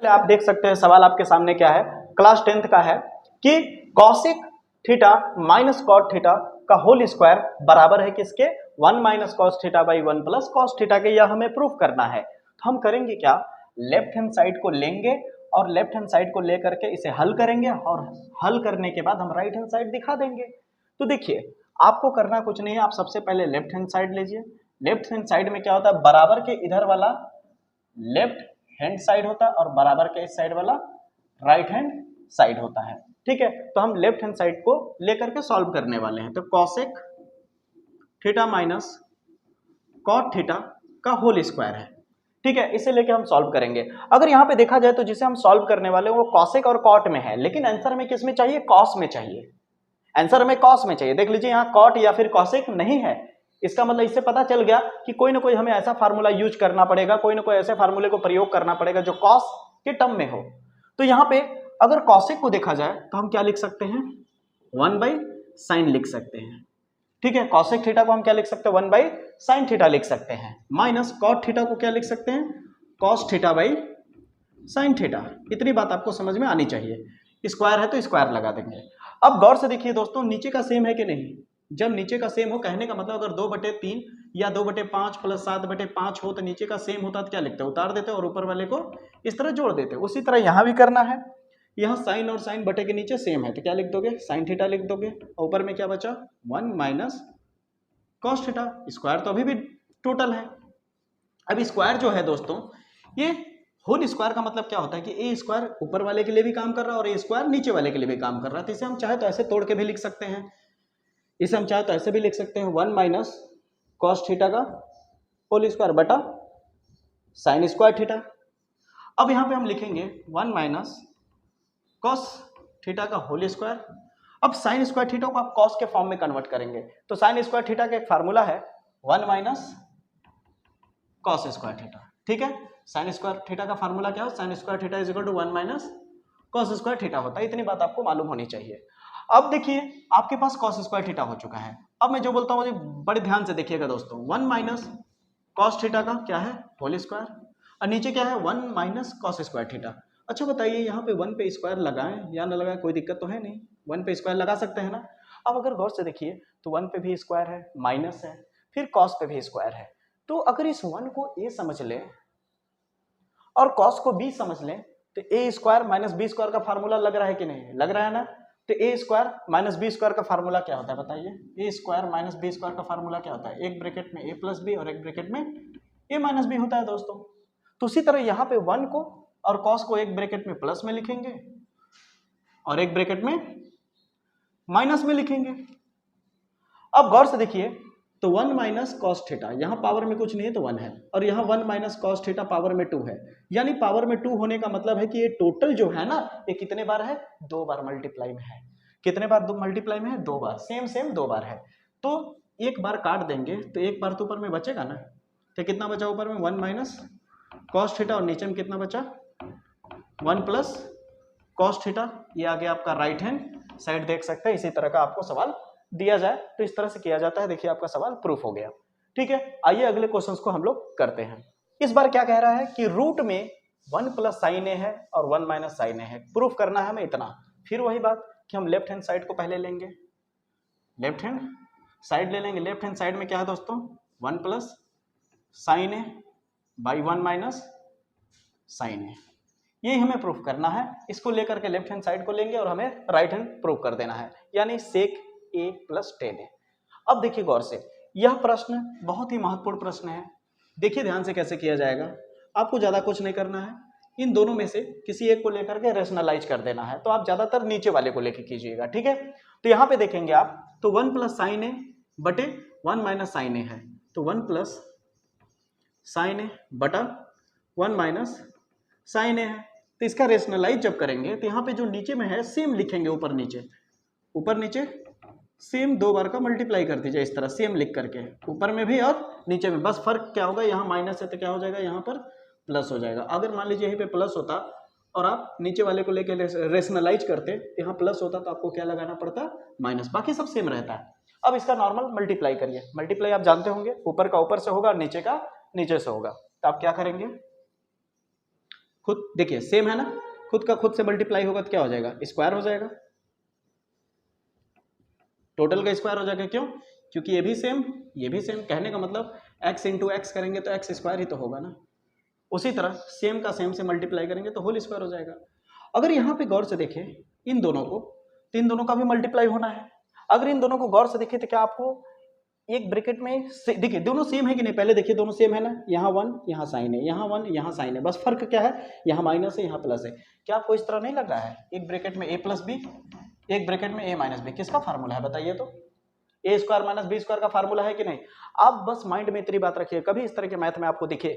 आप देख सकते हैं सवाल आपके सामने क्या है, क्लास 10th का है कि cosec theta minus cot theta का होल स्क्वायर बराबर है किसके, 1 minus cos theta by 1 plus cos theta के। यह हमें प्रूफ करना है। तो हम करेंगे क्या, लेफ्ट हैंड साइड को लेंगे और लेफ्ट हैंड साइड को लेकर के इसे हल करेंगे और हल करने के बाद हम राइट हैंड साइड दिखा देंगे। तो देखिए आपको करना कुछ नहीं है, आप सबसे पहले लेफ्ट हैंड साइड लीजिए। लेफ्ट हैंड साइड में क्या होता है, बराबर के इधर वाला लेफ्ट हैंड साइड होता है और बराबर के इस साइड वाला राइट हैंड साइड होता है। ठीक है, तो हम लेफ्ट हैंड साइड को लेकर के सॉल्व करने वाले हैं। तो cosec theta minus cot theta का होल स्क्वायर है। ठीक है, इसे लेके हम सॉल्व करेंगे। अगर यहाँ पे देखा जाए तो जिसे हम सॉल्व करने वाले हैं वो कॉसेक और कॉट में है, लेकिन आंसर में किस में चाहिए, कॉस में चाहिए। आंसर में कॉस में चाहिए। देख लीजिए यहाँ कॉट या फिर कॉसेक नहीं है। इसका मतलब इससे पता चल गया कि कोई ना कोई हमें ऐसा फार्मूला यूज करना पड़ेगा, कोई ना कोई ऐसे फार्मूले को प्रयोग करना पड़ेगा जो कॉस के टर्म में हो। तो यहाँ पे अगर कॉसेक को देखा जाए तो हम क्या लिख सकते हैं, 1 बाई साइन लिख सकते हैं। ठीक है, कॉसेक थीटा को हम क्या लिख सकते हैं, 1 बाई साइन थीटा लिख सकते हैं। माइनस कॉट थीटा को क्या लिख सकते हैं, cos theta by sine theta. इतनी बात आपको समझ में आनी चाहिए। स्क्वायर है तो स्क्वायर लगा देंगे। अब गौर से देखिए दोस्तों, नीचे का सेम है कि नहीं। जब नीचे का सेम हो, कहने का मतलब अगर 2/3 या 2/5 प्लस 7/5 हो तो नीचे का सेम होता तो क्या लिखते हैं, उतार देते और ऊपर वाले को इस तरह जोड़ देते। उसी तरह यहाँ भी करना है। यहाँ साइन और साइन बटे के नीचे सेम है तो क्या लिख दोगे, साइन थीटा लिख दोगे। ऊपर में क्या बचा, 1 माइनस कॉस थीटा। स्क्वायर तो अभी भी टोटल है। अब स्क्वायर जो है दोस्तों, ये होल स्क्वायर का मतलब क्या होता है कि ए स्क्वायर ऊपर वाले के लिए भी काम कर रहा है और ए स्क्वायर नीचे वाले के लिए भी काम कर रहा है। तो इसे हम चाहे तो ऐसे तोड़ के भी लिख सकते हैं, इसे हम चाहे तो ऐसे भी लिख सकते हैं, 1 माइनस कॉस थीटा का होल स्क्वायर बटा साइन स्क्वायर थीटा। अब यहाँ पे हम लिखेंगे 1 माइनस कॉस थीटा का होल स्क्वायर। अब साइन स्क्वायर थीटा को आप कॉस के फॉर्म में कन्वर्ट करेंगे तो साइन स्क्वायर थीटा का एक फार्मूला है 1 माइनस कॉस स्क्वायर थीटा। ठीक है, साइन स्क्वायर थीटा का फार्मूला क्या हो, sine square theta is equal to 1 minus cos square theta होता है। इतनी बात आपको मालूम होनी चाहिए। अब देखिए आपके पास कॉस स्क्वायर थीटा हो चुका है। अब मैं जो बोलता हूँ बड़े ध्यान से देखिएगा दोस्तों, 1 माइनस कॉस थीटा का क्या है, होल स्क्वायर, और नीचे क्या है 1 माइनस कॉस स्क्वायर थीटा। अच्छा बताइए यहाँ पे 1 पे स्क्वायर लगाएं या ना लगाएं, कोई दिक्कत तो है नहीं, 1 पे स्क्वायर लगा सकते हैं ना। अब अगर गौर से देखिए तो 1 पे भी स्क्वायर है, माइनस है, फिर कॉस पे भी स्क्वायर है। तो अगर इस 1 को ए समझ लें और कॉस को बी समझ लें तो ए स्क्वायर माइनस बी स्क्वायर का फार्मूला लग रहा है कि नहीं, लग रहा है ना। तो ए स्क्वायर माइनस बी स्क्वायर का फार्मूला क्या होता है बताइए, ए स्क्वायर माइनस बी स्क्वायर का फार्मूला क्या होता है, एक ब्रैकेट में ए प्लस बी और एक ब्रैकेट में ए माइनस बी होता है दोस्तों। तो उसी तरह यहाँ पे 1 को और कॉस को एक ब्रैकेट में प्लस में लिखेंगे और एक ब्रैकेट में माइनस में लिखेंगे। अब गौर से देखिए तो 1 माइनस कॉस थीटा, यहाँ पावर में कुछ नहीं है तो 1 है, और यहाँ 1 माइनस कॉस थीटा पावर में 2 है। यानी पावर में 2 होने का मतलब है कि ये टोटल जो है ना, ये कितने बार है, 2 बार मल्टीप्लाई में है। कितने बार मल्टीप्लाई में है, 2 बार, सेम 2 बार है। तो एक बार काट देंगे तो एक बार तो ऊपर में बचेगा ना। तो कितना बचा ऊपर में, 1 माइनस कॉस थीटा, और नीचे में कितना बचा, 1 प्लस कॉस थीटा। ये आ गया आपका राइट हैंड साइड, देख सकते हैं। इसी तरह का आपको सवाल दिया जाए तो इस तरह से किया जाता है। देखिए आपका सवाल प्रूफ हो गया। ठीक है, आइए अगले क्वेश्चंस को हम लोग करते हैं। इस बार क्या कह रहा है कि रूट में 1 प्लस साइन ए है और 1 माइनस साइन ए है। प्रूफ करना है हमें इतना। फिर वही बात कि हम लेफ्ट हैंड साइड को पहले लेंगे, लेफ्ट हैंड साइड ले लेंगे। लेफ्ट हैंड साइड में क्या है दोस्तों, 1 plus sine a by 1 minus sine a. यही हमें प्रूफ करना है। इसको लेकर के लेफ्ट हैंड साइड को लेंगे और हमें राइट हैंड प्रूफ कर देना है, यानी सेक ए प्लस टेन ए। अब देखिए गौर से, यह प्रश्न बहुत ही महत्वपूर्ण प्रश्न है। देखिए ध्यान से कैसे किया जाएगा। आपको ज्यादा कुछ नहीं करना है, इन दोनों में से किसी एक को लेकर के रेशनलाइज कर देना है। तो आप ज्यादातर नीचे वाले को लेके कीजिएगा। ठीक है, तो यहाँ पे देखेंगे आप तो 1 प्लस साइन ए बटे 1 माइनस साइन ए है, तो 1 प्लस साइन ए बटा 1 माइनस साइन ए है। तो इसका रेशनलाइज जब करेंगे तो यहाँ पे जो नीचे में है सेम लिखेंगे, ऊपर नीचे सेम 2 बार का मल्टीप्लाई कर दीजिए इस तरह, सेम लिख करके, ऊपर में भी और नीचे में। बस फर्क क्या होगा, यहाँ माइनस है तो क्या हो जाएगा, यहाँ पर प्लस हो जाएगा। अगर मान लीजिए यहीं पे प्लस होता और आप नीचे वाले को लेके रेशनलाइज करते, यहाँ प्लस होता तो आपको क्या लगाना पड़ता, माइनस। बाकी सब सेम रहता है। अब इसका नॉर्मल मल्टीप्लाई करिए। मल्टीप्लाई आप जानते होंगे, ऊपर का ऊपर से होगा और नीचे का नीचे से होगा। तो आप क्या करेंगे, खुद देखिए सेम है ना, खुद का खुद से मल्टीप्लाई होगा तो क्या हो जाएगा, स्क्वायर हो जाएगा, टोटल का स्क्वायर हो जाएगा। क्यों? क्योंकि ये भी सेम ये भी सेम, कहने का मतलब x इंटू एक्स करेंगे तो एक्स स्क्वायर ही तो होगा ना। उसी तरह सेम का सेम से मल्टीप्लाई करेंगे तो होल स्क्वायर हो जाएगा। अगर यहाँ पे गौर से देखें इन दोनों को, तो इन दोनों का भी मल्टीप्लाई होना है। अगर इन दोनों को गौर से देखें तो क्या आपको एक ब्रैकेट में देखिए दोनों सेम है कि नहीं, पहले देखिए दोनों सेम है ना, यहाँ 1 यहाँ साइन है, यहाँ 1 यहाँ साइन है, बस फर्क क्या है, यहाँ माइनस है यहाँ प्लस है। क्या आपको इस तरह नहीं लग रहा है, एक ब्रैकेट में a प्लस बी, एक ब्रैकेट में a माइनस बी, किसका फार्मूला है बताइए तो, ए स्क्वायर माइनस बी स्क्वायर का फार्मूला है कि नहीं। आप बस माइंड में इतनी बात रखिए, कभी इस तरह के मैथ में आपको दिखे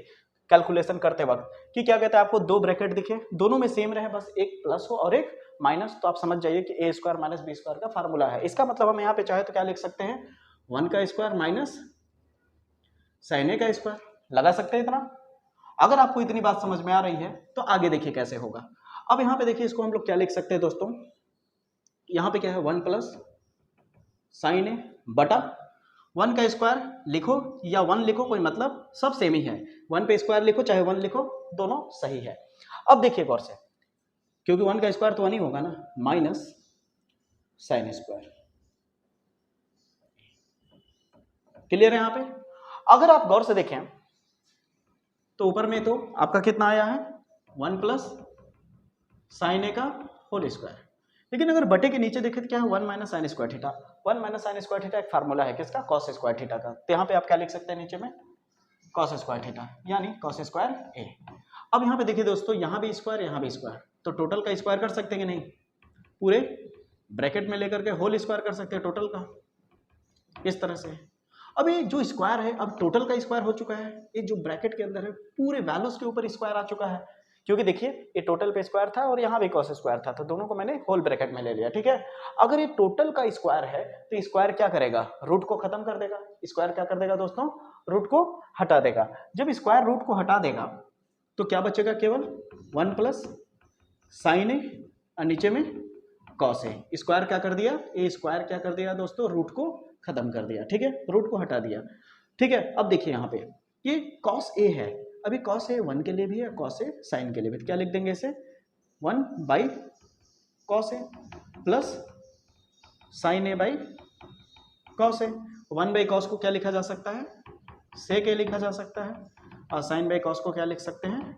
कैलकुलेशन करते वक्त कि क्या कहते हैं, आपको दो ब्रैकेट दिखे दोनों में सेम रहे, बस एक प्लस हो और एक माइनस, तो आप समझ जाइए कि ए स्क्वायर माइनस बी स्क्वायर का फार्मूला है। इसका मतलब हम यहाँ पे चाहे तो क्या लिख सकते हैं, 1 का स्क्वायर माइनस साइन ए का स्क्वायर लगा सकते हैं इतना। अगर आपको इतनी बात समझ में आ रही है तो आगे देखिए कैसे होगा। अब यहाँ पे देखिए इसको हम लोग क्या लिख सकते हैं दोस्तों, यहाँ पे क्या है 1 प्लस साइन ए बटा 1 का स्क्वायर लिखो या 1 लिखो कोई मतलब सब सेम ही है, 1 पे स्क्वायर लिखो चाहे 1 लिखो दोनों सही है। अब देखिए गौर से, क्योंकि 1 का स्क्वायर तो 1 ही होगा ना, माइनस साइन स्क्वायर, क्लियर है। यहाँ पे अगर आप गौर से देखें तो ऊपर में तो आपका कितना आया है 1 प्लस साइन ए का होल स्क्वायर, लेकिन अगर बटे के नीचे देखें तो क्या है 1 minus sign square theta. 1 minus sign square theta एक फार्मूला है किसका, कॉस स्क्वायर थीटा का, तो यहाँ पे आप क्या लिख सकते हैं नीचे में कॉस स्क्वायर थीटा यानी कॉस स्क्वायर ए। अब यहाँ पे देखिए दोस्तों, यहाँ भी स्क्वायर यहाँ भी स्क्वायर, तो टोटल का स्क्वायर कर सकते हैं कि नहीं, पूरे ब्रैकेट में लेकर के होल स्क्वायर कर सकते हैं टोटल का, इस तरह से। अब ये जो स्क्वायर है अब टोटल का स्क्वायर हो चुका है, ये जो ब्रैकेट के अंदर है पूरे वैल्यूज के ऊपर स्क्वायर आ चुका है, क्योंकि देखिए ये टोटल पे स्क्वायर था और यहाँ भी कॉस स्क्वायर था, तो दोनों को मैंने होल ब्रैकेट में ले लिया, ठीक है। अगर ये टोटल का स्क्वायर है तो स्क्वायर क्या करेगा, रूट को खत्म कर देगा। स्क्वायर क्या कर देगा दोस्तों, रूट को हटा देगा। जब स्क्वायर रूट को हटा देगा तो क्या बचेगा, केवल 1 प्लस साइन ए और नीचे में कॉस ए। स्क्वायर क्या कर दिया, ए स्क्वायर क्या कर दिया दोस्तों, रूट को खत्म कर दिया, ठीक है, रूट को हटा दिया, ठीक है। अब देखिए यहाँ पे ये कॉस ए है, अभी कॉस ए 1 के लिए भी है, कॉस ए साइन के लिए भी, तो क्या लिख देंगे इसे 1 by cos A plus sine a by cos A. 1 by cos को क्या लिखा जा सकता है, सेक ए लिखा जा सकता है, और साइन बाई कॉस को क्या लिख सकते हैं,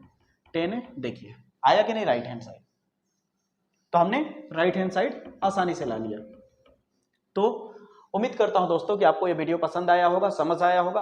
टेन ए। देखिए आया कि नहीं राइट हैंड साइड, तो हमने राइट हैंड साइड आसानी से ला लिया। तो उम्मीद करता हूं दोस्तों कि आपको ये वीडियो पसंद आया होगा, समझ आया होगा।